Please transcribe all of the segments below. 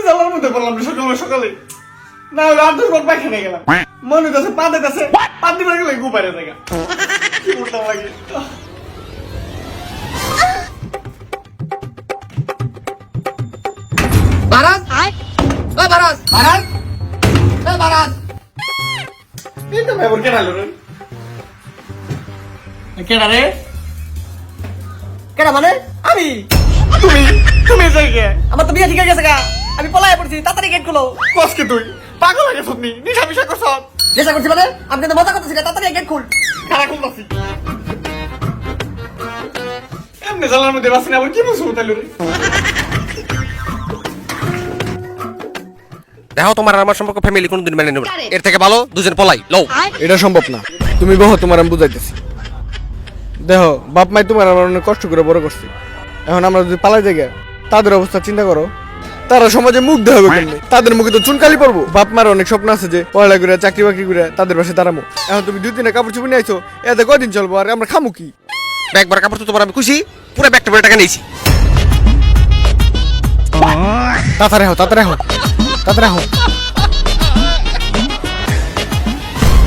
জ্বালার মধ্যে বললাম সকালে সকালে না হলে 8-10 বার পায়খানা গেলাম মনে হচ্ছে পা দিতেছে পা দিবার গেলে গুপারে জায়গা কি করতে লাগে ভারত ও ভারত ভারত ও ভারত এটা মেবর কেডা রে কেডা রে কেডা মানে আমি তুমি তুমি জায়গা আমার তো বিয়ে ঠিক হয়ে গেছে গা আমি পলায় পড়ছি তাড়াতাড়ি গেট খুলো কসকে তুই পাগল হয়ে গেছিস নি নিশা মিশা করছ চেষ্টা করছি মানে আমি কিন্তু মজা করতেছি না তাড়াতাড়ি গেট খুল খারাপ করতেছি এমনি জ্বালার মধ্যে বাসি না আবার কি বলছো তাইলে রে দেখো তোমার আর আমার সম্পর্ক ফ্যামিলি কোনদিন মেনে নেবে না। এর থেকে ভালো দুজন পলাই লও। এটা সম্ভব না তুমি বহু তোমার আমি বুঝাইতেছি দেখো বাপ মাই তোমার আমার অনেক কষ্ট করে বড় করছে এখন আমরা যদি পালাই জায়গা তাদের অবস্থা চিন্তা করো তারা সমাজে মুখ দেখাবে কেমনে তাদের মুখে তো চুনকালি পড়বো বাপ মার অনেক স্বপ্ন আছে যে পড়ালেখা করে চাকরি বাকরি করে তাদের পাশে দাঁড়াবো এখন তুমি 2-3 কাপড় চুপড় নিয়ে আইছো এতে কয়দিন চলবো আর আমরা খামু কি ব্যাগবার কাপড় তো তোমার আমি খুশি পুরো ব্যাগটা ভরে টাকা নিয়েছি। তাড়াতাড়ি হও তাড়াতাড়ি হও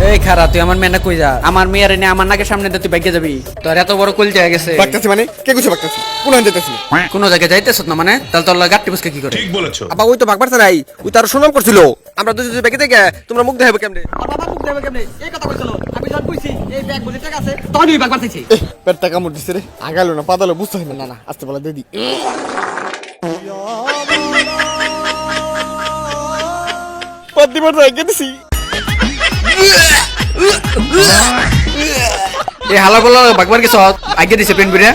এই খারা তুই আমার মেয়েটা কই যা আমার মেয়ের এনে আমার নাকের সামনে দিয়ে তুই বাইকে যাবি তোর এত বড় কুল জায়গা গেছে বাকতাছি মানে কে কিছু বাকতাছি কোন হান যেতেছি কোন জায়গায় যাইতেছ না মানে তাহলে তোর গাট্টি বসকে কি করে ঠিক বলেছো। আবার ওই তো ভাগবার নাই ওই তার সুনাম করছিল আমরা দুজন ব্যাগে থেকে তোমরা মুখ দেখাবে কেমনে আমার বাবা মুখ দেবে কেমনে এই কথা কইছিল আমি যখন কইছি এই ব্যাগ বুঝে টাকা আছে তখনই ওই ব্যাগ পাঠাইছি পেটটা কামড় দিছে রে আগালো না পাদালো বুঝতে হয় না না আস্তে বলা দিদি পদ্মিবার জায়গা দিছি এই হালা বলা ভাগবার কিছু আগে দিছে পেন বিরে